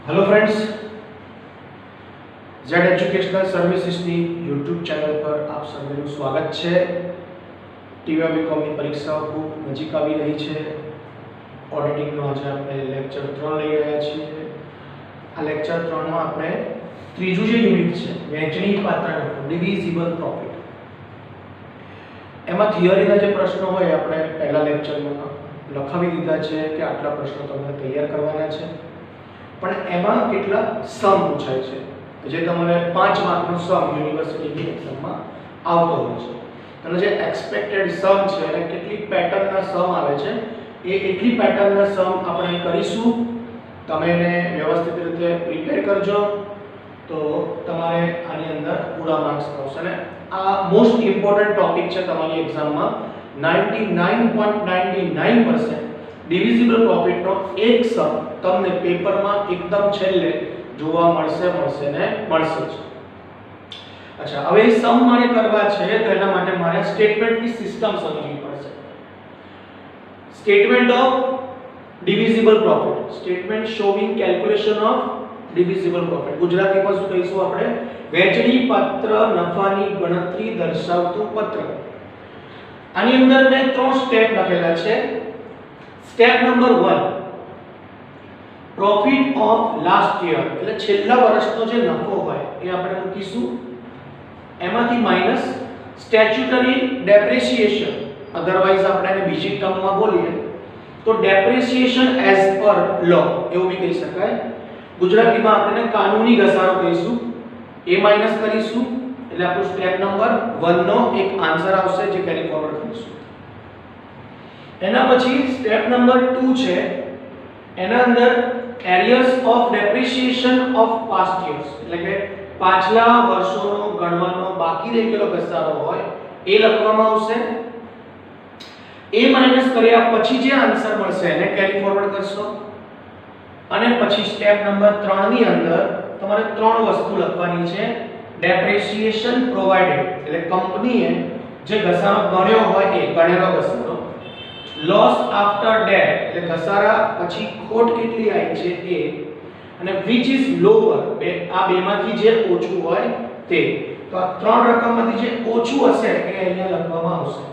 Hello friends, Z educational सर्विसेसની YouTube channel પર આપ સૌનું સ્વાગત છે। ટીવી બીકોમની પરીક્ષાઓ ખૂબ નજીક આવી રહી છે। ઓડિટિંગનો આજે આપણે લેક્ચર 3 લઈ રહ્યા છીએ। આ લેક્ચર 3 માં આપણે ત્રીજું જે યુનિટ છે વહેંચણી પાત્ર નફો ડિવિઝિબલ પ્રોફિટ, એમાં થિયરીના જે પ્રશ્નો હોય આપણે પહેલા લેક્ચરમાં લખાવી દીધા છે કે આટલા પ્રશ્નો તમને તૈયાર કરવાના છે, પણ એમાં કેટલા સમ પૂછાય છે જે તમારે 5 માર્કનો સમ યુનિવર્સિટીની એક્ઝામમાં આવતો હોય છે। અને જે એક્સપેક્ટેડ સમ છે અને કેટલી પેટર્નના સમ આવે છે એ એટલી પેટર્નના સમ આપણે કરીશું। તમે એને વ્યવસ્થિત રીતે પ્રિપેર કરજો તો તમારે આની અંદર પૂરા માર્ક્સ આવશે। અને આ મોસ્ટ ઇમ્પોર્ટન્ટ ટોપિક છે તમારી એક્ઝામમાં। 99.99% ડિવિઝિબલ પ્રોફિટનો એક સમ તમને પેપરમાં એકદમ છેલ્લે જોવા મળશે જ। अच्छा, હવે સમ મારે કરવા છે તો એના માટે મારે સ્ટેટમેન્ટની સિસ્ટમ સમજવી પડશે। Statement of divisible profit, statement showing calculation of divisible profit, ગુજરાતીમાં શું કહીશું આપણે? વહેંચણી પાત્ર નફાની ગણતરી દર્શાવતું પત્રક। આની અંદર મેં 3 સ્ટેપ લખેલા છે। Step number 1, profit of last year, એટલે છેલ્લા વર્ષનો જે નફો હોય એ આપણે મૂકીશું। એમાંથી માઈનસ સ્ટેચ્યુટરી ડેપ્રિસિએશન, અધરવાઇઝ આપણે એને બીજી ટર્મમાં બોલીએ તો ડેપ્રિસિએશન એઝ પર લો એવું બી કહી શકાય। ગુજરાતીમાં આપણે કાનૂની ઘસારો કહીશું। એ માઈનસ કરીશું એટલે આપણું સ્ટેપ નંબર 1 નો એક આન્સર આવશે જે કેરી ફોરવર્ડ કરીશું। એના પછી સ્ટેપ નંબર 2 છે, એના અંદર arrears of depreciation of past years, એટલે કે પાછલા વર્ષોનો ગણવાનો બાકી રહી ગયેલો ઘસારો હોય એ લખવામાં આવશે। એ માઈનસ કર્યા પછી જે આન્સર મળશે એને કેરી ફોરવર્ડ કરશો। અને પછી સ્ટેપ નંબર 3 ની અંદર તમારે 3 વસ્તુ લખવાની છે। ડેપ્રિસિએશન પ્રોવાઇડેડ, એટલે કંપનીએ જે ઘસારો ગણ્યો હોય એ ગણેલો ઘસારો, લોસ આફ્ટર ડેટ, એટલે ઘસારા પછી ખોટ કેટલી આવી છે એ, અને which is lower, આ બેમાંથી જે ઓછું હોય તે। તો આ 3 રકમમાંથી જે ઓછું હશે એ અહીંયા લખવામાં આવશે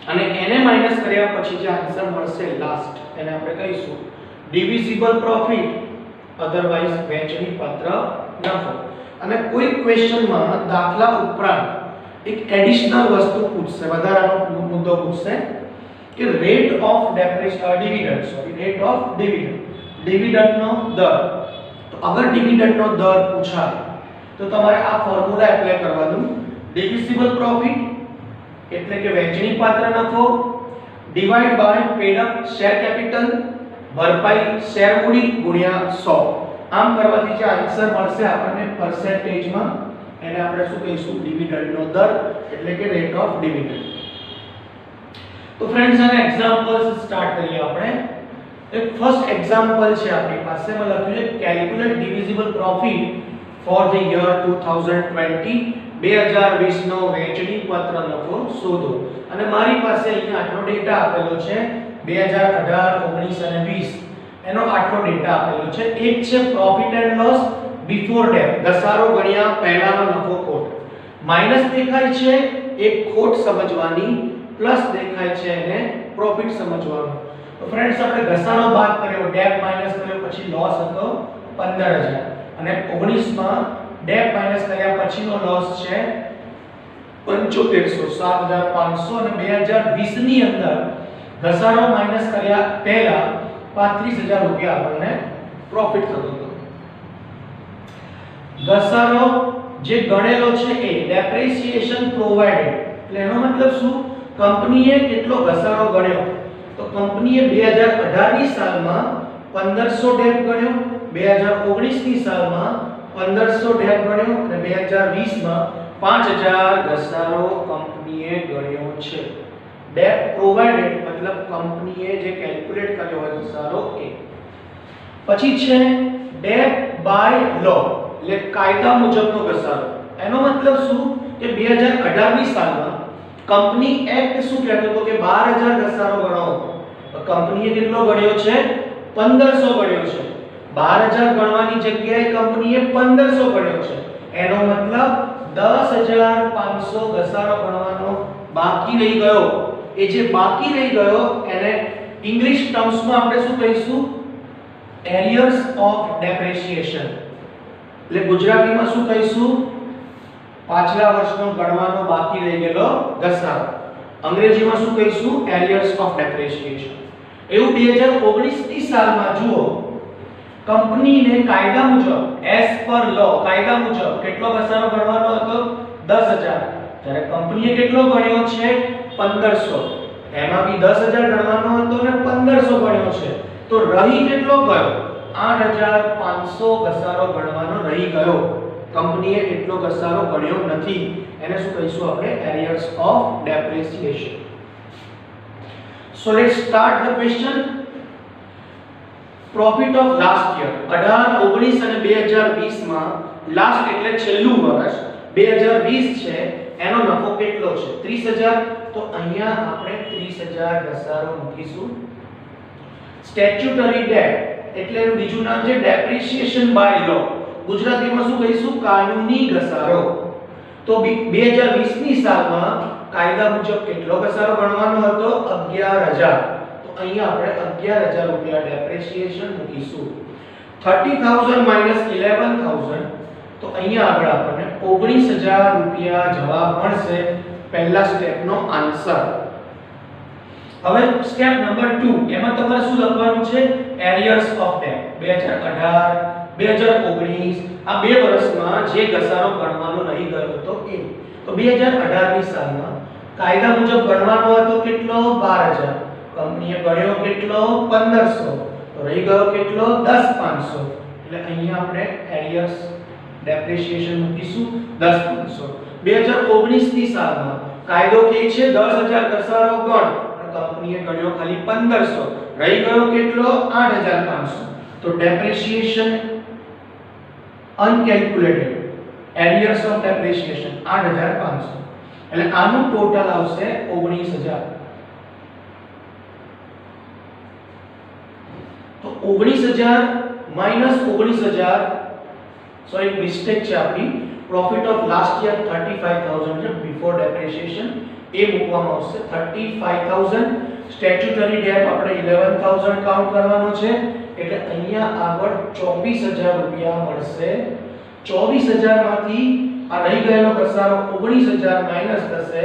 અને એને માઈનસ કર્યા પછી જે આન્સર મળશે લાસ્ટ એને આપણે કહીશું ડિવિઝિબલ પ્રોફિટ, અધરવાઇઝ વહેંચણી પાત્ર નફો। અને કોઈ ક્વેશ્ચનમાં દાખલા ઉપરાંત એક એડિશનલ વસ્તુ પૂછશે, વધારાનો મુદ્દો પૂછશે કે રેટ ઓફ ડિવિડન્ડનો દર। તો અગર ડિવિડન્ડનો દર પૂછાય તો તમારે આ ફોર્મ્યુલા એપ્લાય કરવાનું। ડિવિઝિબલ પ્રોફિટ એટલે કે વહેંચણી પાત્ર નફો divide by paid up share capital, ભરપાઈ શેર મૂડી ગુણ્યા 100। આમ કરવાથી જે આન્સર મળશે આપણને પરસેન્ટેજમાં એને આપણે શું કહીશું? ડિવિડન્ડનો દર, એટલે કે રેટ ઓફ ડિવિડન્ડ। તો ફ્રેન્ડ્સ આના એક્ઝામ્પલ્સ સ્ટાર્ટ કરીએ આપણે। એક ફર્સ્ટ એક્ઝામ્પલ છે આપણી પાસે, એમાં લખ્યું છે calculate divisible profit for the year 2020, 2020 નો વહેંચણી પાત્ર નફો શોધો। અને મારી પાસે અહીંયા આટલો ડેટા આપેલો છે 2018, 19 અને 20 એનો આટલો ડેટા આપેલો છે। એક છે profit and loss before date, ઘસારો ગણ્યા પહેલાનો નફો ખોટ, માઈનસ દેખાય છે એક ખોટ સમજવાની, પ્લસ દેખાય છે એને પ્રોફિટ સમજવાનું। તો ફ્રેન્ડ્સ આપણે ઘસારો બાદ કર્યો, ડેટ માઈનસ કર્યો, પછી લોસ હતો 15000 અને 19 માં ડેટ માઈનસ કર્યા પછીનો લોસ છે 7500, 7500 અને 2020 ની અંદર ઘસારો માઈનસ કર્યા પહેલા 35000 રૂપિયા આપણને પ્રોફિટ થતો હતો। ઘસારો જે ગણેલો છે એ ડેપ્રિસિએશન પ્રોવાઇડેડ, એટલે એનો મતલબ શું? કંપનીએ કેટલો ઘસારો ગણ્યો, તો કંપનીએ 2018 ની સાલમાં 1500 ડેપ ગણ્યો, 2019 ની સાલમાં 1500 ડેપ ગણ્યો અને 2020 માં 5000 ઘસારો કંપનીએ ગણ્યો છે। ડેપ પ્રોવાઇડેડ મતલબ કંપનીએ જે કેલ્ક્યુલેટ કર્યો હોય ઘસારો એ। પછી છે ડેપ બાય લો, એટલે કાયદા મુજબનો ઘસારો। એનો મતલબ શું કે 2018 ની સાલમાં કંપની એક્ટ શું કહેતો હતો કે 12000 ઘસારો ગણો, તો કંપનીએ કેટલો ગણ્યો છે? 1500 ગણ્યો છે। 12,000 ગણવાની જગ્યાએ કંપનીએ 1500 ગણ્યો છે, એનો મતલબ 10,500 ઘસારો ગણવાનો બાકી રહી ગયો. એ જે બાકી રહી ગયો એને ઇંગ્લિશ ટર્મ્સમાં આપણે શું કહીશું? Arrears of depreciation. એટલે ગુજરાતીમાં શું કહીશું? પાછલા વર્ષનો ગણવાનો બાકી રહી ગયેલો ઘસારો. અંગ્રેજીમાં શું કહીશું? Arrears of depreciation. એવું 2019 ની સાલમાં જુઓ, કંપનીને કાયદા મુજબ એઝ પર લો કાયદા મુજબ કેટલો ઘસારો ગણવાનો હતો? 10,000. ત્યારે કંપનીએ કેટલો ગણ્યો છે? 1500. એમાં બી 10,000 ગણવાનો હતો ને 1500 ગણ્યો છે, તો રહી કેટલો ગયો? 8,500 ઘસારો ગણવાનો રહી ગયો. કંપનીએ એટલો ઘસારો ગણ્યો નથી. એને શું કહીશું આપણે? Arrears of depreciation. So let's start the question. Profit of last year 18, 19 અને 2020 માં લાસ્ટ એટલે છેલ્લું વર્ષ 2020 છે, એનો નફો કેટલો છે? 30,000. તો અહીંયા આપણે 30,000 ઘસારો મૂકીશું. સ્ટેચ્યુટરી ડેટ એટલે એનું બીજું નામ છે ડેપ્રિસિએશન બાય લો. ગુજરાતીમાં શું કહીશું? કાનૂની ઘસારો. તો 2020 ની સાલમાં કાયદા મુજબ કેટલો ઘસારો ગણવાનો હતો? 11,000. તો અહીંયા આપણે 11,000 રૂપિયા ડેપ્રિસિએશન મૂકીશું. 30,000 minus 11,000. તો અહીંયા આગળ આપણને 19,000 રૂપિયા જવાબ મળશે. પહેલા સ્ટેપનો આન્સર. હવે સ્ટેપ નંબર 2, એમાં તમારે શું લખવાનું છે? Arrears of date. 2018, 2019 આ બે વર્ષમાં જે ઘસારો ગણવાનો રહી ગયો હતો એ. તો 2018 ની સાલમાં કાયદા મુજબ ગણવાનો હતો કેટલો? 12,000. કંપનીએ ગણ્યો કેટલો? 1500. તો રહી ગયો કેટલો? 10,500. એટલે અહીંયા આપણે એરિયર્સ ડેપ્રિસિએશન મૂકીશું 10,500. 2019 ની સાલમાં કાયદો કે છે 10,000 ઘસારો ગણ, પણ કંપનીએ ગણ્યો ખાલી 1500. રહી ગયો કેટલો? 8,500. તો ડેપ્રિસિએશન અનકેલ્ક્યુલેટેડ એરિયર્સ ઓફ ડેપ્રિસિએશન 8,500. એટલે આનું ટોટલ આવશે 19,000. તો 19,000 માઈનસ 19,000, સોરી મિસ્ટેક છે આપણી. પ્રોફિટ ઓફ લાસ્ટ યર 35,000 છે બિફોર ડેપ્રિસિએશન, એ મૂકવામાં આવશે. 35,000. સ્ટેચ્યુટરી ડેટ આપણે 11,000 કાઉન્ટ કરવાનો છે, એટલે અહીંયા આગળ 24,000 રૂપિયા મળશે. 24,000 માંથી આ રહી ગયેલો ઘસારો 19,000 માઈનસ થશે,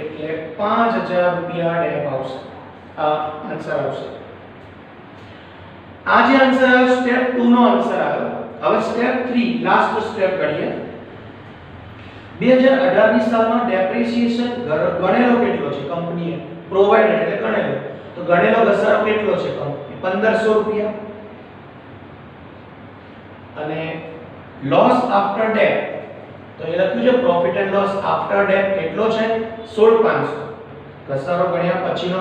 એટલે 5,000 રૂપિયા ડેપ આવશે. આ આન્સર આવશે. આ જે આન્સર આવ્યો સ્ટેપ 2 નો આન્સર આવ્યો. હવે સ્ટેપ 3 લાસ્ટ સ્ટેપ ગણીએ. 2018 ની સાલમાં ડેપ્રિસિએશન ગણેલો કેટલો છે કંપનીએ? પ્રોવાઇડેડ એટલે ગણેલો. તો ગણેલો ઘસારો કેટલો છે કંપની? 1,500 રૂપિયા. અને લોસ આફ્ટર ડેટ તો એ લખ્યું છે profit and loss after date કેટલો છે? 16,500. ઘસારો ગણ્યા પછીનો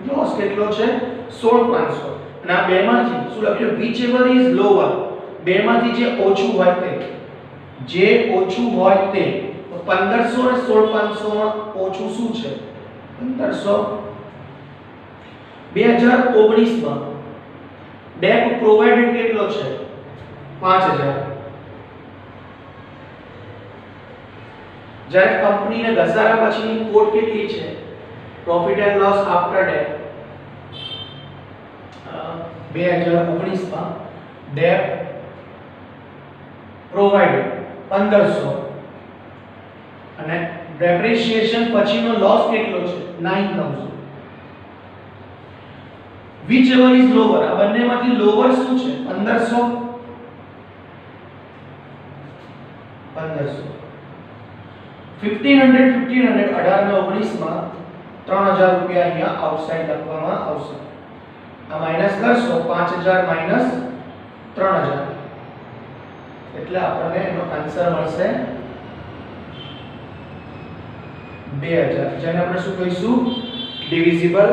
લોસ કેટલો છે? 16,500. અને આ બેમાંથી શું લખ્યું? whichever is lower. બેમાંથી જે ઓછું હોય તે, જે ઓછું હોય તે. તો 1,500 અને 16,500 માં ઓછું શું છે? 1,500. 2019 માં ડેપ પ્રોવાઇડેડ કેટલો છે? 5,000. જ્યારે કંપનીને ઘસારા પછીની કોટ કેટલી છે? Profit and loss after date 2019 માં ડેપ પ્રોવાઇડેડ 1,500 અને ડેપ્રિસિએશન પછીનો લોસ કેટલો છે? 9,000. whichever is lower. આ બંનેમાંથી લોવર શું છે? 1,500. 1,500. 1,500 18 ને 19 માં 3,000 રૂપિયા અહીંયા આઉટસાઇડ લખવામાં આવશે. આ માઈનસ કરશો 5,000 માઈનસ 3,000 એટલે આપણને એનો આન્સર મળશે 2,000, જેને આપણે શું કહીશું? ડિવિઝિબલ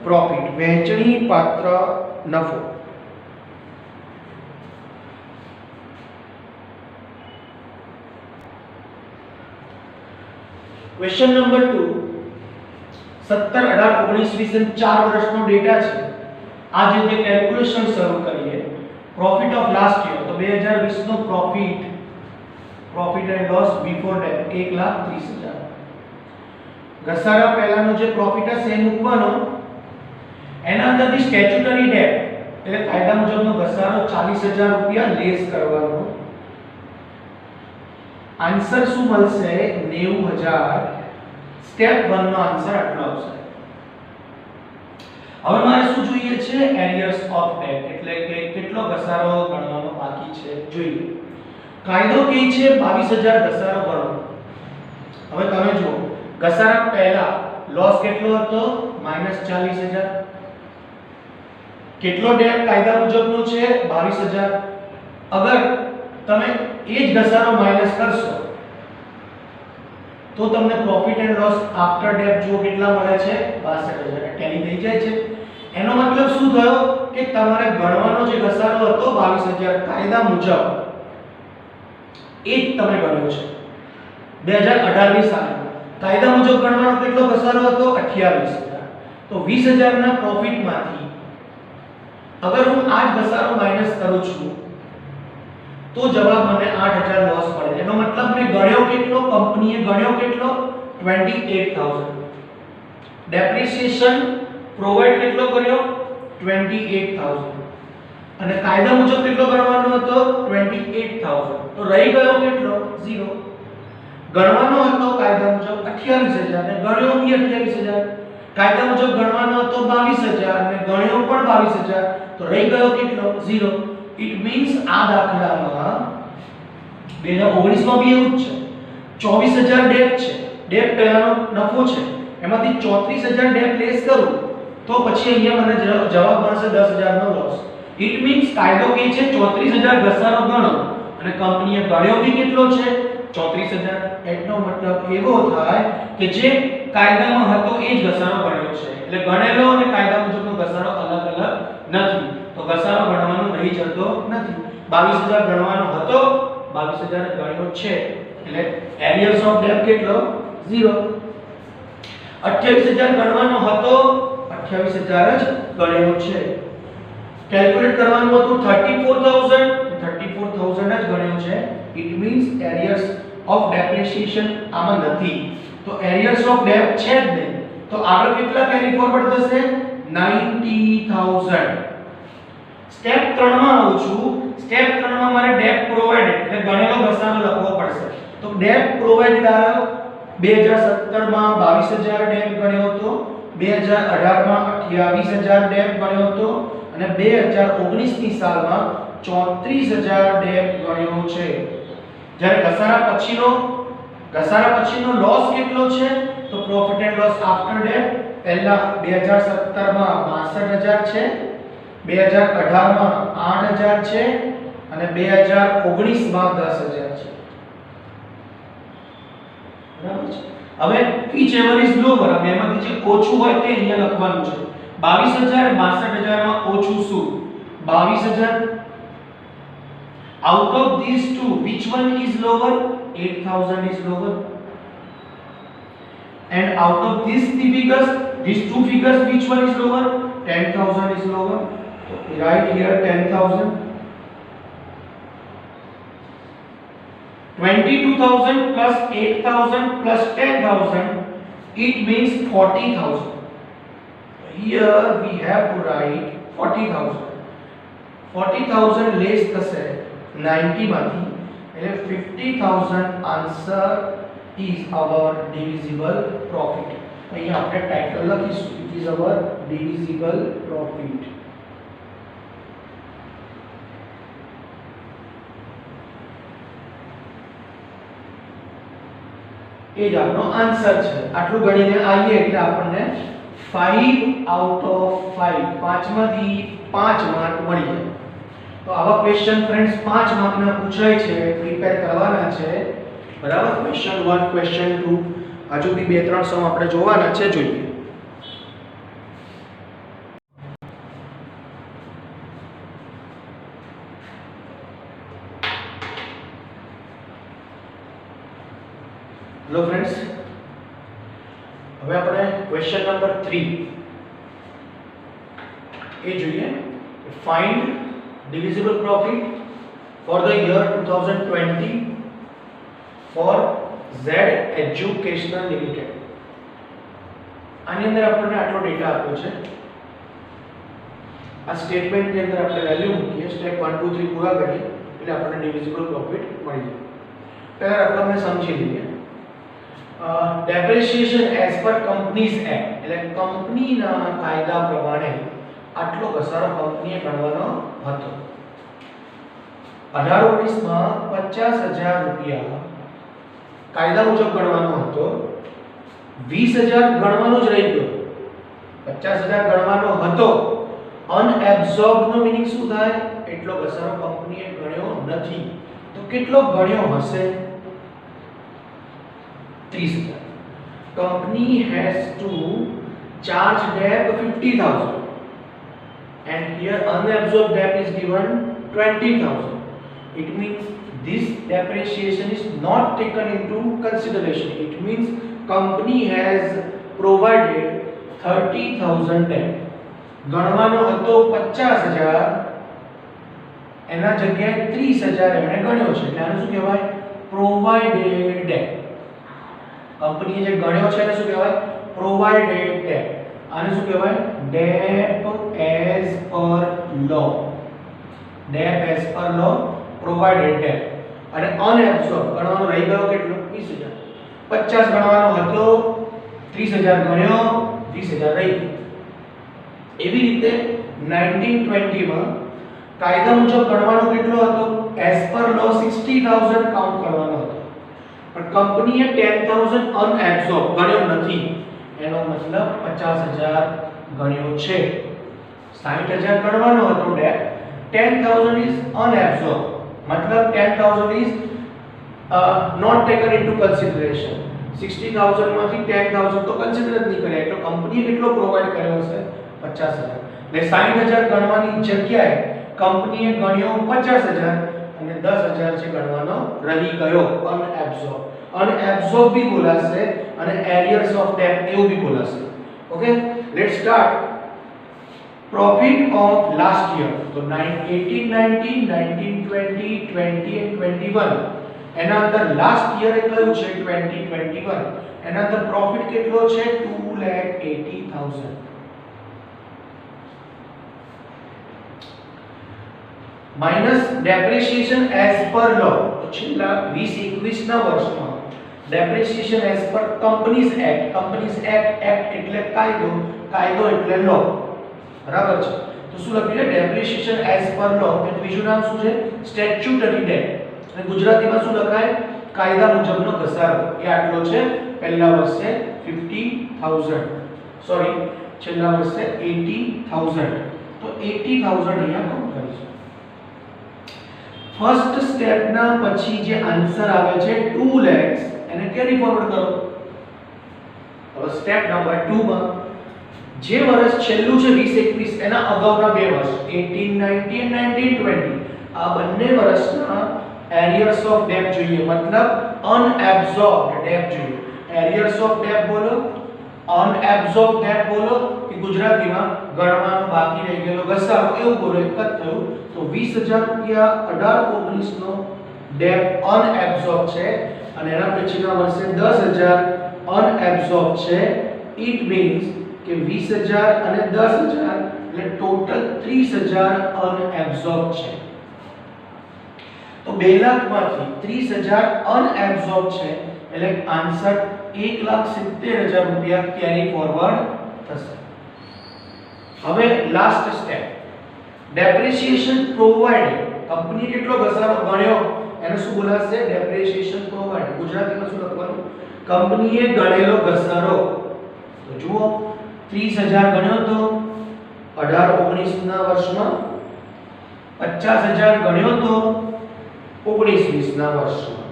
પ્રોફિટ, વહેંચણી પાત્ર નફો. ક્વેશ્ચન નંબર 2, 17, 18, 19, 20 4 વર્ષનો ડેટા છે. આ જે કેલ્ક્યુલેશન શરૂ કરીએ. પ્રોફિટ ઓફ લાસ્ટ યર તો 2020 નો profit and loss before debt 1,30,000. ઘસારા પહેલાનો જે પ્રોફિટ હશે એ મૂકવાનો, એના અંદરથી સ્ટેચ્યુટરી ડેટ એટલે કાયદા મુજબનો ઘસારો 40,000 રૂપિયા લેસ કરવાનો. આન્સર શું મળશે? 90,000. સ્ટેપ 1 નો આન્સર આટલો આવશે. હવે મારે શું જોઈએ છે? એરિયર્સ ઓફ ડેટ એટલે કે કેટલો ઘસારો ગણવાનો બાકી છે જોઈએ. કાયદો કહે છે 22,000 ઘસારો ગણો. હવે તમે જુઓ ઘસારા પહેલા લોસ કેટલો હતો? -40,000. કેટલો ડેટ કાયદા મુજબનો છે? 22,000. અગર તમે એ જ ઘસારો માઈનસ કરશો તો તમને profit and loss after date જો કેટલા મળે છે? 62,000. ટેલી થઈ જાય છે. એનો મતલબ શું થયો કે તમારે ગણવાનો જે ઘસારો હતો 22,000 કાયદા મુજબ એ જ તમે ગણ્યો છે. 2018 ની સાલમાં કાયદા મુજબ ગણવાનો કેટલો ઘસારો હતો? 28,000. તો 20,000 ના પ્રોફિટમાંથી અગર હું આ જ ઘસારો માઈનસ કરું છું તો જવાબ મને 8,000 લોસ મળે. એનો મતલબ મેં ગણ્યો કેટલો? કંપનીએ ગણ્યો કેટલો? 28,000. ડેપ્રિસિએશન પ્રોવાઇડ કેટલો કર્યો? 28,000. અને કાયદા મુજબ કેટલો ગણવાનો હતો? 28,000. તો રહી ગયો કેટલો? 0. ગણવાનો હતો કાયદા મુજબ 28,000 અને ગણ્યો બી 28,000. કાયદા મુજબ ગણવાનો હતો 22,000 અને ગણ્યો પણ 22,000. તો રહી ગયો કેટલો? 0. ઇટ મીન્સ આ દાખલામાં 2019 માં બી એવું જ છે. 24,000 ડેટ છે. ડેટ પહેલાનો નફો છે. એમાંથી 34,000 ડેટ લેસ કરું તો પછી અહીંયા મને જવાબ મળશે 10,000 નો લોસ. ઇટ મીન્સ કાયદો કહે છે 34,000 ઘસારો ગણો અને કંપનીએ ગણ્યો બી કેટલો છે? 34,000. એટલો મતલબ એવો થાય કે જે કાયદામાં હતો એ જ ઘસારો ગણ્યો છે. એટલે ગણેલો અને કાયદા મુજબનો ઘસારો અલગ અલગ નથી. તો ઘસારો ગણવાનો રહી જતો નથી. 22,000 ગણવાનો હતો, 22,000 ગણ્યો છે. એટલે એરિયર્સ ઓફ ડેટ કેટલો? 0. 28,000 ગણવાનો હતો, 28,000 જ ગણ્યો છે. કેલ્ક્યુલેટ કરવાનું હતું 34,000, 34,000 જ ગણ્યો છે. It means arrears of depreciation આમાં નથી. તો એરિયર્સ ઓફ ડેટ છે જ નહીં. તો આગળ કેટલા કેરી ફોરવર્ડ થશે? 90,000. સ્ટેપ 3 માં આવું છું. સ્ટેપ 3 માં મારે ડેટ પ્રોવાઇડેડ એટલે ગણેલો ઘસારો લખવો પડશે. તો ડેટ પ્રોવાઇડેડ આ 2017 માં 22,000 ડેટ ગણ્યો હતો, 2018 માં 28,000 ડેટ ગણ્યો હતો અને 2019 ની સાલમાં 34,000 ડેટ ગણ્યો છે. જ્યારે ઘસારા પછીનો લોસ કેટલો છે? તો profit and loss after date પહેલા 2017 માં 62,000 છે, 2018 માં 8,000 છે અને 2019 માં 10,000 છે. બરાબર છે. હવે which ever is lower બેમાંથી જે ઓછું હોય તે અહીંયા લખવાનું છે. 22,000 62,000 માં ઓછું શું? 22,000. Out of these two which one is lower? 8,000 is lower. And out of these two figures which one is lower? 10,000 is lower. So write here 10,000. 22,000 plus 8,000 plus 10,000 it means 40,000. Here we have to write 40,000. 40,000 less થશે 90 માંથી એટલે 50,000 answer is our divisible profit. અહીંયા આપણે title લખીશું it is our divisible profit. એ જ આપણો answer છે. આટલું ગણીને આવીએ એટલે આપણને 5 out of 5 પાંચમાંથી 5 માર્ક મળી જાય. તો આવા ક્વેશ્ચન ફ્રેન્ડ્સ 5 માર્કના પૂછાય છે, પ્રિપેર કરવાના છે. બરાબર. ક્વેશ્ચન 1 ક્વેશ્ચન 2 હજુ બી 2-3 સમ આપણે જોવાના છે. જોઈએ. હેલો ફ્રેન્ડ્સ, હવે આપણે ક્વેશ્ચન નંબર 3 એ જોઈએ. Find divisible profit for the year 2020 for Z Educational Limited. આની અંદર આપણને આટલો ડેટા આપ્યો છે. આ સ્ટેટમેન્ટ ની અંદર આપણે વેલ્યુ મૂકીએ, સ્ટેપ 1 2 3 પૂરા કરીએ એટલે આપણને ડિવિઝિબલ પ્રોફિટ મળી જાય. પહેલા રકમને સમજી લઈએ. Depreciation as per companies act એટલે કંપનીના કાયદા પ્રમાણે આટલો ઘસારો કંપનીએ ગણવાનો હતો. 18-19 માં 50,000 રૂપિયા કાયદા મુજબ ગણવાનો હતો. 20,000 ગણવાનો જ રહી ગયો. 50,000 ગણવાનો હતો. અનએબ્સોર્બ્ડ નો મીનિંગ શું થાય? એટલો ઘસારો કંપનીએ ગણ્યો નથી. તો કેટલો ગણ્યો હશે? 30,000. Company has to charge debt 50,000 and here unabsorbed debt is given 20,000. It means this depreciation is not taken into consideration. It means company has provided 30,000 debt. ગણવાનો હતો 50,000, એના જગ્યાએ 30,000 એમણે ગણ્યો છે એટલે આને શું કહેવાય? Provided date. કંપનીએ જે ગણ્યો છે એને શું કહેવાય? Provided date. આને શું કહેવાય? ડેટ એઝ પર લો. ડેટ એઝ પર લો, પ્રોવાઇડેડ ડેટ. અને અનએબ્સોર્બ ગણવાનો રહી ગયો કેટલો? 20,000. 50 ગણવાનો હતો, 30,000 ગણ્યો, 20,000 રહી ગયો. એવી રીતે 1920 માં કાયદા મુજબ ગણવાનો કેટલો હતો? એઝ પર લો 60,000 કાઉન્ટ કરવાનો હતો. પણ કંપનીએ 10,000 અનએબ્સોર્બ ગણ્યો નથી. એનો મતલબ 50,000 ગણ્યો છે. 60,000 ગણવાનો હતો ડેટ. 10,000 is unabsorbed. મતલબ 10,000 is not taken into consideration. 60,000 માંથી 10,000 તો કન્સિડર જ નહીં કર્યા. એટલે કંપનીએ કેટલો પ્રોવાઇડ કર્યો હશે? 50,000. એટલે 60,000 ગણવાની જગ્યાએ કંપનીએ ગણ્યો 50,000 અને 10,000 છે ગણવાનો રહી ગયો. અનએબ્સોર્બ. અનએબ્સોર્બ બી બોલાશે અને એરિયર્સ ઓફ ડેટ એવું બી બોલાશે. Okay, let's start. Profit of last year તો 18 19 19 20 20 and 21 એના અંદર લાસ્ટ યર એ કયું છે? 2021. એના અંદર પ્રોફિટ કેટલો છે? 2,80,000. માઈનસ ડેપ્રિસિએશન એઝ પર લો. તો છેલ્લા 20-21 ના વર્ષમાં depreciation as per companies act. Companies act, act એટલે કાયદો, કાયદો એટલે લો. બરાબર છે? તો શું લખ્યું છે? ડેપ્રિસિએશન એઝ પર લો. એનું બીજું નામ શું છે? Statutory date. અને ગુજરાતીમાં શું લખાય? કાયદા મુજબનો ઘસારો. એ આટલો છે. પહેલા વર્ષે 50,000, સોરી છેલ્લા વર્ષે 80,000. તો 80,000 અહીંયા કાઉન્ટ કરીશું. ફર્સ્ટ સ્ટેપ ના પછી જે આન્સર આવે છે 2 lakhs એને કેરી ફોરવર્ડ કરો. હવે સ્ટેપ નંબર 2 માં જે વર્ષ છેલ્લું છે 20-21 એના અગાઉના બે વર્ષ 18-19 19-20 આ બંને વર્ષના એરિયર્સ ઓફ ડેટ જોઈએ. મતલબ અનએબ્સોર્બ્ડ ડેટ જોઈએ. એરિયર્સ ઓફ ડેટ બોલો, અનએબ્સોર્બ્ડ ડેટ બોલો કે ગુજરાતીમાં ગણવાનો બાકી રહી ગયેલો ઘસારો એવું બોલો. એક જ થયું. તો 20,000 રૂપિયા 18-19 નો ડેટ અનએબ્સોર્બ છે અને એના પછીના વર્ષે 10,000 અનએબ્સોર્બ છે. ઇટ મીન્સ કે 20,000 અને 10,000 એટલે ટોટલ 30,000 અનએબ્સોર્બ છે. તો 2 લાખ માંથી 30,000 અનએબ્સોર્બ છે એટલે આન્સર 1,70,000 રૂપિયા કેરી ફોરવર્ડ થશે. હવે last step depreciation provided. Company કેટલો ઘસારો ગણ્યો એને શું બોલાશે? Depreciation provided. ગુજરાતીમાં શું લખવાનું? કંપનીએ ગણેલો ઘસારો. તો જુઓ 30,000 ગણ્યો તો 18-19 ના વર્ષમાં, 50,000 ગણ્યો તો 19-20 ના વર્ષમાં.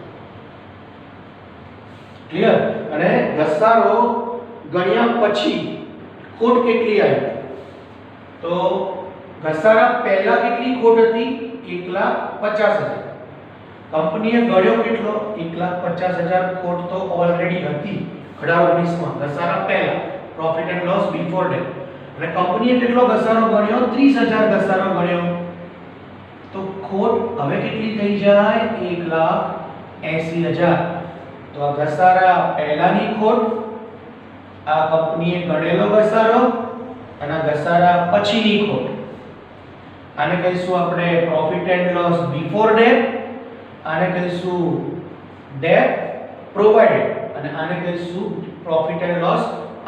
ક્લિયર? અને ઘસારો ગણ્યા પછી ખોટ કેટલી આવી? તો ઘસારા પહેલા કેટલી ખોટ હતી? 1,50,000. કંપનીએ ગણ્યો કેટલો? 1,50,000 ખોટ તો ઓલરેડી હતી 18-19 માં ઘસારા પહેલા, profit and loss before date. અને કંપનીએ કેટલો ઘસારો ગણ્યો? 30,000 ઘસારો ગણ્યો. તો ખોટ હવે કેટલી થઈ જાય 1,80,000. તો આ ઘસારા પહેલાની ખોટ, આ કંપનીએ ગણેલો ઘસારો અને આ ઘસારા પછીની ખોટ. આને કહીશું આપણે profit and loss before debt, આને કહીશું ડેટ પ્રોવાઇડેડ અને આને કહીશું profit and loss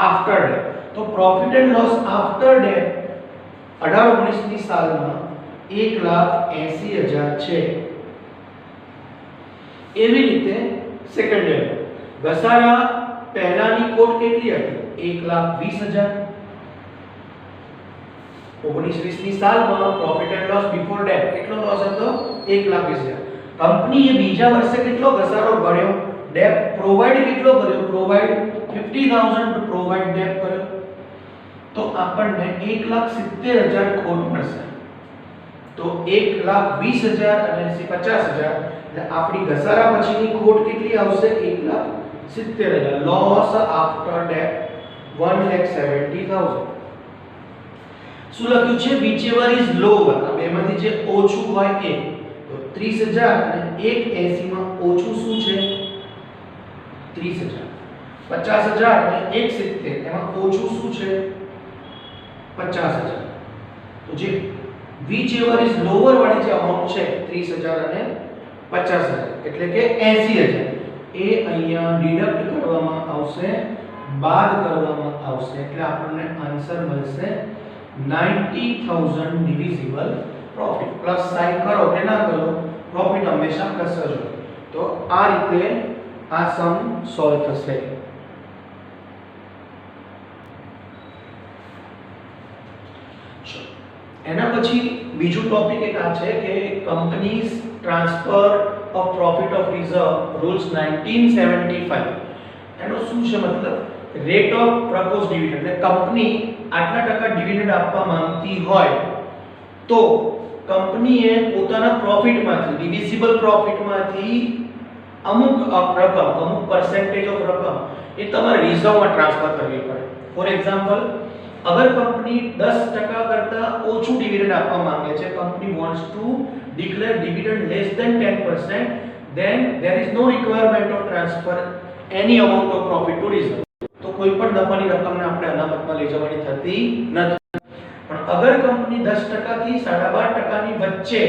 after debt. તો profit and loss after debt 18-19 ની સાલમાં 1,80,000 છે. એવી રીતે સેકન્ડ યર ઘસારા પહેલાની ખોટ કેટલી હતી 1,20,000. 19-20 ની સાલમાં profit and loss before debt કેટલો લોસ હતો 1,20,000. કંપનીએ બીજા વર્ષે કેટલો ઘસારો ગણ્યો, ડેટ પ્રોવાઇડ કેટલો કર્યો, પ્રોવાઇડ 50,000 પ્રોવાઇડ ડેટ કર્યો, તો આપણને 1,70,000 ખોટ મળશે. તો 1,20,000 અને 50,000 એટલે આપણી ઘસારા પછીની ખોટ કેટલી આવશે 1,70,000. Loss after date 1,70,000. શું લખ્યું છે whichever is lower, આ બેમાંથી જે ઓછું હોય એ. તો 30,000 અને 1,80 માં ઓછું શું છે 30,000. 50,000 અને 1,70 એમાં ઓછું શું છે 50,000. તો જે whichever is lower વાળી જે અમાઉન્ટ છે 30,000 અને 50,000 એટલે કે 80,000 એ અહીંયા ડિડક્ટ કરવામાં આવશે, બાદ કરવામાં આવશે. એટલે આપણને આન્સર મળશે 90,000 ડિવિઝિબલ પ્રોફિટ. પ્લસ સાઇન કરો કે ના કરો, પ્રોફિટ હંમેશા પ્લસ જ હોય. તો આ રીતે આ સમ સોલ્વ થશે. એના પછી બીજું ટોપિક એક આ છે કે companies transfer of profit of reserve rules 1975. એનો શું છે મતલબ, રેટ ઓફ પ્રપોઝ ડિવિડન્ડ. એટલે કંપની આટલા ટકા ડિવિડન્ડ આપવા માંગતી હોય તો કંપનીએ પોતાના પ્રોફિટમાંથી, ડિવિઝિબલ પ્રોફિટમાંથી અમુક રકમ, અમુક પર્સન્ટેજ ઓફ રકમ એ તમારે રિઝર્વમાં ટ્રાન્સફર કરવી પડે. ફોર એક્ઝામ્પલ, અગર કંપની 10% કરતા ઓછું ડિવિડન્ડ આપવા માંગે છે, company wants to declare dividend less than 10%, then there is no requirement of transfer any amount of profit to reserve. તો કોઈ પણ નફાની રકમને આપણે અનામતમાં લઈ જવાની થતી નથી. પણ અગર કંપની 10% થી 12.5% ની વચ્ચે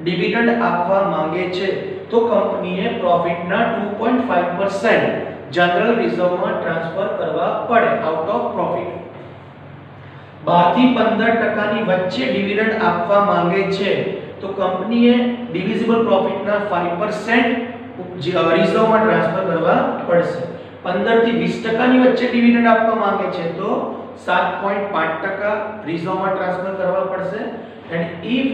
ડિવિડન્ડ આપવા માંગે છે તો કંપનીએ પ્રોફિટના 2.5% જનરલ રિઝર્વમાં ટ્રાન્સફર કરવા પડે આઉટ ઓફ પ્રોફિટ. 12 થી 15% ની વચ્ચે ડિવિડન્ડ આપવા માંગે છે તો કંપનીએ ડિવિઝિબલ પ્રોફિટના 5% રિઝર્વમાં ટ્રાન્સફર કરવા પડશે. 15 થી 20% ની વચ્ચે ડિવિડન્ડ આપવા માંગે છે તો 7.5% રિઝર્વમાં ટ્રાન્સફર કરવા પડશે. And if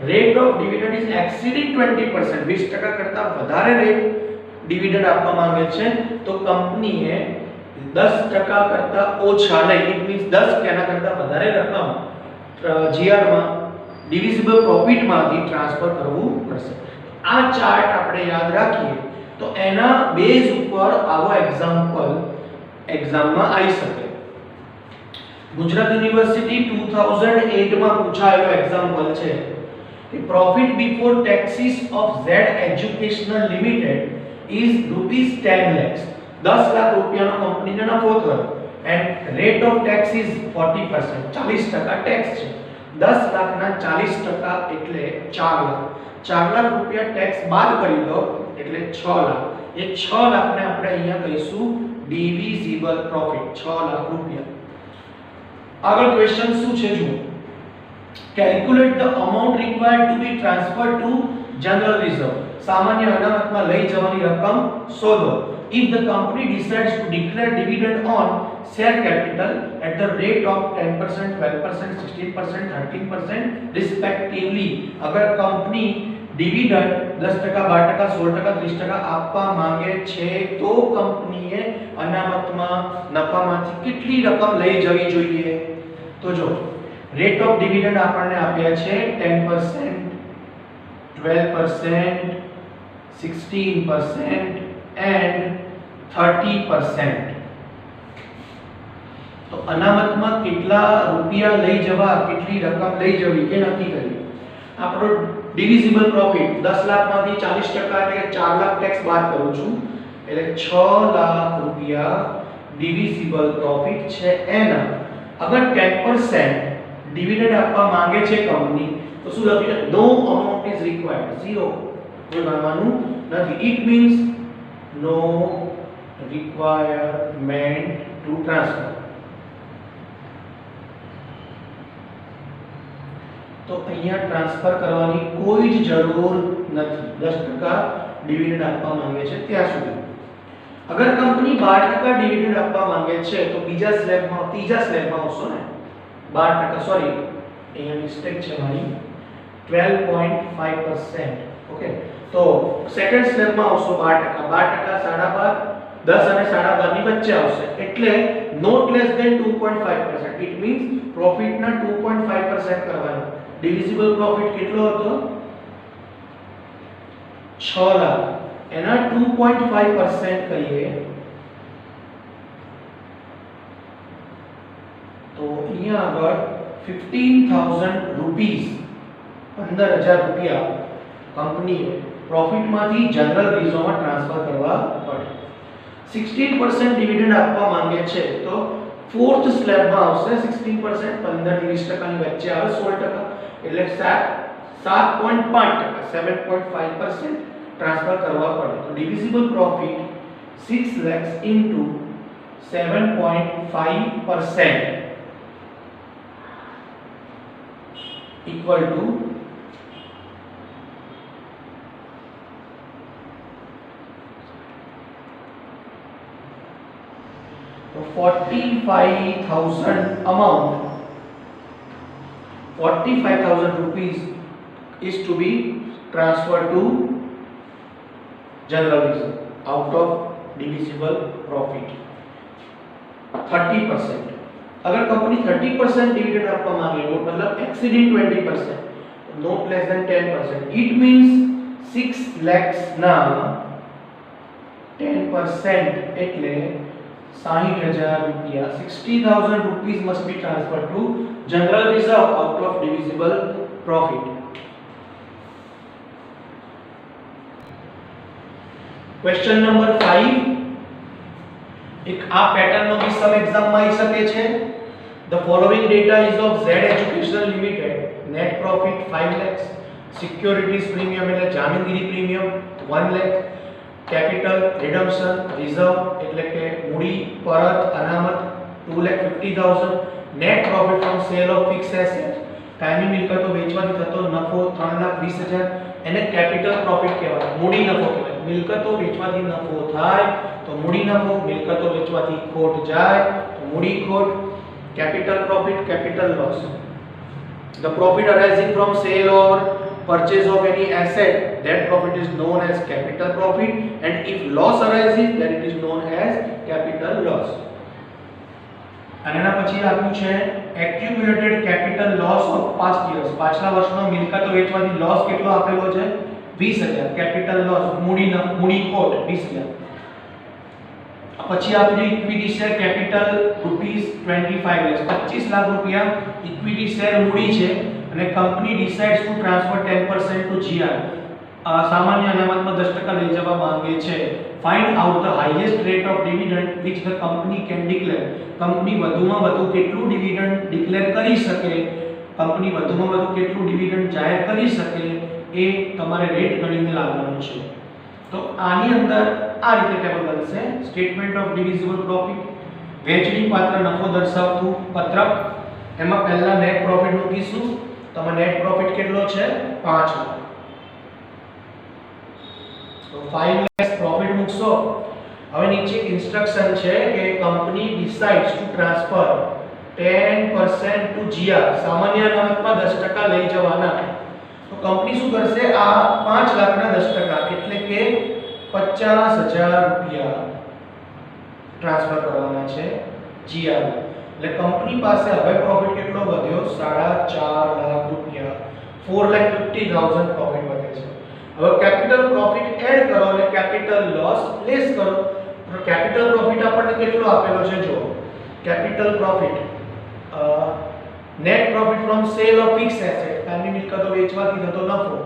rate of dividend is exceeding 20%, 20% કરતા વધારે રેટ ડિવિડન્ડ આપવા માંગે છે તો કંપનીએ 10% કરતા ઓછા નહીં, ઇટ મીન્સ 10 કે એના કરતા વધારે રકમ જીઆરમાં ડિવિઝિબલ પ્રોફિટમાંથી ટ્રાન્સફર કરવું પડશે. આ ચાર્ટ આપણે યાદ રાખીએ તો એના બેઝ ઉપર આવો એક્ઝામ્પલ એક્ઝામમાં આવી શકે. ગુજરાત યુનિવર્સિટી 2008 માં પૂછાયેલો એક્ઝામ્પલ છે કે profit before taxes of Z educational limited is ₹10 lakhs. 10 lakh રૂપિયાનો કંપનીને નફો થયો and rate of tax is 40%, 40% tax છે. 10 લાખના 40% એટલે 4 લાખ. 4 લાખ રૂપિયા ટેક્સ બાદ કરી દો એટલે 6 લાખ. એ 6 લાખને આપણે અહીંયા કહીશું ડિવિઝિબલ પ્રોફિટ, 6 લાખ રૂપિયા. આગળ ક્વેશ્ચન શું છે જુઓ. Calculate the amount required to be transferred to general reserve. સામાન્ય અનામતમાં લઈ જવાની રકમ શોધો. If the company decides to declare dividend on share capital at the rate of 10%, 12%, 16%, 13% respectively, અગર કંપની ડિવિડન્ડ 10%, 12%, 16%, 30% આપવા માંગે છે તો કંપનીએ અનામતમાં નફામાંથી કેટલી રકમ લઈ જવી જોઈએ? તો જો રેટ ઓફ ડિવિડન્ડ આપણને આપ્યા છે 10%, 12%, 16% and 30%. તો અનામતમાં કેટલા રૂપિયા લઈ જવા, કેટલી રકમ લઈ જવી એ નક્કી કરીએ. આપણો ડિવિઝિબલ પ્રોફિટ 10 લાખમાંથી 40% એટલે કે 4 લાખ ટેક્સ બાદ કરું છું એટલે 6 લાખ રૂપિયા ડિવિઝિબલ પ્રોફિટ છે એના અગર 10% ડિવિડન્ડ આપવા માંગે છે કંપની તો શું લખ્યું નો અમાઉન્ટ ઇઝ રિક્વાયર્ડ 0 કોઈ ગણવાનું નથી it means no requirement to transfer તો અહીંયા ટ્રાન્સફર કરવાની કોઈ જ જરૂર નથી 10% ડિવિડન્ડ આપવા માંગે છે ત્યાં સુધી અગર કંપની 12% ડિવિડન્ડ આપવા માંગે છે તો બીજા સ્લેબમાં ત્રીજા સ્લેબમાં આવશો ને 12% સોરી અહીંયા મિસ્ટેક છે મારી 12.5% ઓકે તો સેકન્ડ સ્લેબમાં આવશો 12% 12% 10 અને 12.5 ની વચ્ચે આવશે એટલે not less than 2.5% it means profit ના 2.5% કરવાનો ડિવિઝિબલ પ્રોફિટ કેટલો હતો 6 લાખ એના 2.5% કરીએ તો અહીંયા આગળ 15000 રૂપીસ 15000 રૂપિયા કંપનીએ પ્રોફિટમાંથી જનરલ રિઝર્વમાં ટ્રાન્સફર કરવા પડે 16% ડિવિડન્ડ આપવા માંગે છે તો ફોર્થ સ્લેબમાં આવશે 16% 15 થી 20% ની વચ્ચે આવે 16% એટલે 7.5% 7.5% ટ્રાન્સફર કરવા પડે તો divisible profit 6 lakhs into 7.5% equal to तो 45,000 amount 45,000 rupees is to be transferred to general reserve out of divisible profit 30% अगर कंपनी 30% डिविडेंड आपको मांगे तो मतलब exceeding 20% not less than 10% it means 6 lakhs ना 10% એટલે 60,000 रुपया 60,000 rupees must be transferred to general reserve out of divisible profit. Question number 5 એક આ પેટર્ન નો બી સમ એક્ઝામ માં આવી શકે છે The following data is of Z Educational Limited net profit 5 lakhs securities premium એટલે જામીનગીરી premium 1 lakh capital redemption reserve એટલે કે મૂડી પરત અનામત 2,50,000 net profit from sale of fixed assets કાયમી મિલકતો વેચવાથી થતો નફો 3,20,000 એને કેપિટલ પ્રોફિટ કહેવાય મૂડી નફો કહેવાય મિલકતો વેચવાથી નફો થાય તો મૂડી નફો મિલકતો વેચવાથી ખોટ જાય તો મૂડી ખોટ capital profit capital loss the profit arising from sale or purchase of any asset that profit is known as capital profit and if loss arises then it is known as capital loss અને એના પછી આપ્યું છે accumulated capital loss of past years પાછલા વર્ષનો મિલકતો વેચવાથી loss કેટલો આપેલો છે 20000 capital loss મૂડી ખોટ 20000 પછી આપણે equity share capital rupees 25 lakhs 25 lakh રૂપિયા ઇક્વિટી શેર મૂડી છે અને company decides to transfer 10% to GR સામાન્ય અનામતમાં 10% લઈ જવા માંગે છે find out the highest rate of dividend which the company can declare company વધુમાં વધુ કેટલું ડિવિડન્ડ ડિક્લેર કરી શકે કંપની વધુમાં વધુ કેટલું ડિવિડન્ડ જાહેર કરી શકે એ તમારે રેટ ગણીને લાવવાનું છે તો આની અંદર આ રીતે ટેબલ બનશે સ્ટેટમેન્ટ ઓફ ડિવિઝિબલ પ્રોફિટ વેચણી પાત્ર નફો દર્શાવતું પત્રક એમાં પહેલા નેટ પ્રોફિટ મૂકીશું તો નેટ પ્રોફિટ કેટલો છે 5 લાખ તો 5 lakhs પ્રોફિટ મૂકશો હવે નીચે ઇન્સ્ટ્રક્શન છે કે company decides to transfer 10% to GR સામાન્ય અનામતમાં 10% લઈ જવાના તો કંપની શું કરશે આ 5 લાખના 10% એટલે કે 50,000 રૂપિયા ટ્રાન્સફર કરવાના છે GR એટલે કંપની પાસે હવે પ્રોફિટ કેટલો વધ્યો 4.5 લાખ રૂપિયા 4,50,000 પ્રોફિટ વધે છે હવે કેપિટલ પ્રોફિટ એડ કરો એટલે કેપિટલ લોસ લેસ કરો તો કેપિટલ પ્રોફિટ આપણને કેટલો આપેલો છે જો capital profit net profit from cell of fixed asset કાયમી મિલકતો વેચવાથી થતો નફો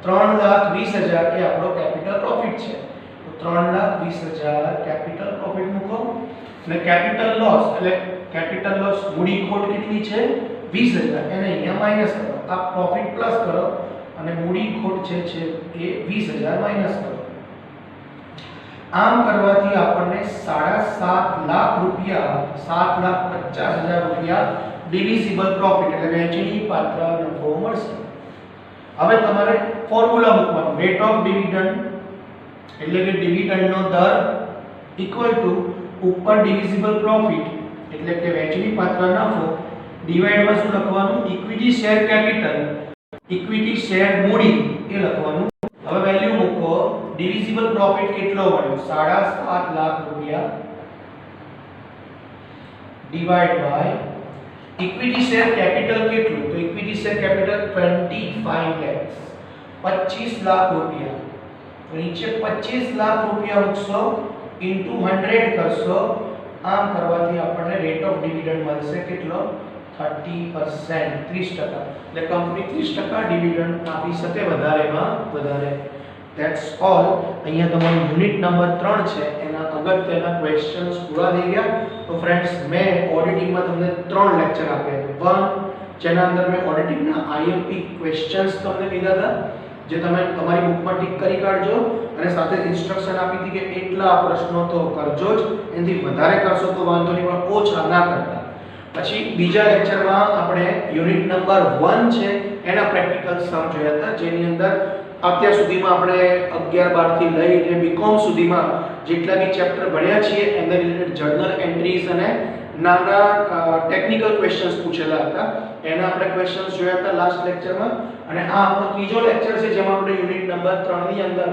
3,20,000 એ આપણો કેપિટલ પ્રોફિટ છે. તો 3,20,000 કેપિટલ પ્રોફિટ મૂકો અને કેપિટલ લોસ એટલે કેપિટલ લોસ મૂડી ખોટ કેટલી છે 20,000 એને અહીંયા માઈનસ કરો. આ પ્રોફિટ પ્લસ કરો અને મૂડી ખોટ છે એ 20,000 માઈનસ કરો. આમ કરવાથી આપણને 7.5 લાખ રૂપિયા 7,50,000 રૂપિયા ડિવિઝિબલ પ્રોફિટ એટલે વહેંચણી પાત્ર નફો મળશે. હવે તમારે ફોર્મ્યુલા મૂકવાનું રેટ ઓફ ડિવિડન્ડ એટલે કે ડિવિડન્ડનો દર ઇક્વલ ટુ ઉપર ડિવિઝિબલ પ્રોફિટ એટલે કે વહેંચણી પાત્ર નફો ડિવાઇડમાં શું લખવાનું equity share capital equity share મૂડી એ લખવાનું. હવે વેલ્યુ મૂકો ડિવિઝિબલ પ્રોફિટ કેટલો મળ્યો 7.5 લાખ રૂપિયા divide by equity share capital કેટલું તો equity share capital 25 lakhs 25 lakh રૂપિયા. તો નીચે 25 લાખ રૂપિયા મૂકશો ઇન્ટુ 100 કરશો. આમ કરવાથી આપણને રેટ ઓફ ડિવિડન્ડ મળશે કેટલો 30% 30%. એટલે કંપની 30% ડિવિડન્ડ આપી શકે વધારેમાં વધારે. That's all. અહીંયા તમારું યુનિટ નંબર 3 છે એના અગત્યના ક્વેશ્ચન્સ પૂરા થઈ ગયા. તો ફ્રેન્ડ્સ મેં ઓડિટિંગમાં તમને 3 લેક્ચર આપ્યા છે. 1 જેના અંદર મેં ઓડિટિંગના IMP ક્વેશ્ચન્સ તમને કીધા હતા જે તમે તમારી બુકમાં ટિક કરી કાઢજો અને સાથે ઇન્સ્ટ્રક્શન આપી હતી કે એટલા પ્રશ્નો તો કરજો જ, એનાથી વધારે કરશો તો વાંધો નહીં પણ ઓછા ના કરતા. પછી બીજા લેક્ચરમાં આપણે યુનિટ નંબર 1 છે એના પ્રેક્ટિકલ સમ જોયા હતા જેની અંદર અત્યાર સુધીમાં આપણે 11 12 થી લઈને બીકોમ સુધીમાં જેટલા બી ચેપ્ટર ભણ્યા છીએ એના રિલેટેડ જર્નલ એન્ટ્રીઝ અને નાના ટેકનિકલ ક્વેશ્ચન્સ પૂછેલા હતા. એના આપણે ક્વેશ્ચન્સ જોયા હતા લાસ્ટ લેક્ચરમાં. અને આ આપણો ત્રીજો લેક્ચર છે જેમાં આપણે યુનિટ નંબર 3 ની અંદર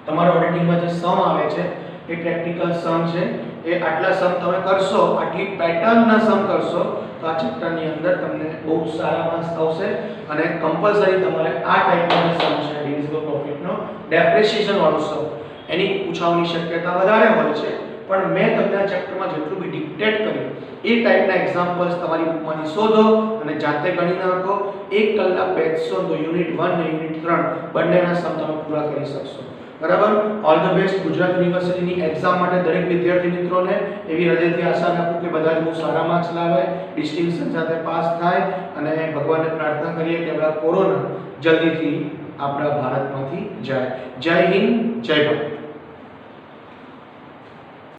તમારા ઓડિટિંગમાં જે સમ આવે છે એ પ્રેક્ટિકલ સમ છે. એ આટલા સમ તમે કરશો, આટલી પેટર્નના સમ કરશો તો આ ચેપ્ટરની અંદર તમને બહુ સારા માર્ક્સ આવશે. અને કમ્પલસરી તમારે આ ટાઈપનો સમ છે ડિવિઝિબલ પ્રોફિટનો ડેપ્રિસિએશન વાળો સમ એની પૂછવાની શક્યતા વધારે હોય છે. પણ મેં તમને આ ચેપ્ટરમાં જેટલું બી ડિક્ટેટ કર્યું એ ટાઈપના એક્ઝામ્પલ્સ તમારી બુકમાંથી શોધો અને જાતે ગણી નાખો. 1 કલાક બેસશો તો યુનિટ 1 અને યુનિટ 3 બંનેના સમ તમે પૂરા કરી શકશો. બરાબર. All the best. ગુજરાત યુનિવર્સિટીની એક્ઝામ માટે દરેક વિદ્યાર્થી મિત્રોને એવી હૃદયથી આશા રાખું કે બધા જ બહુ સારા માર્ક્સ લાવે, ડિસ્ટિંક્શન સાથે પાસ થાય અને ભગવાનને પ્રાર્થના કરીએ કે આપણા કોરોના જલ્દીથી આપણા ભારતમાંથી જાય. જય હિન્દ, જય ભારત.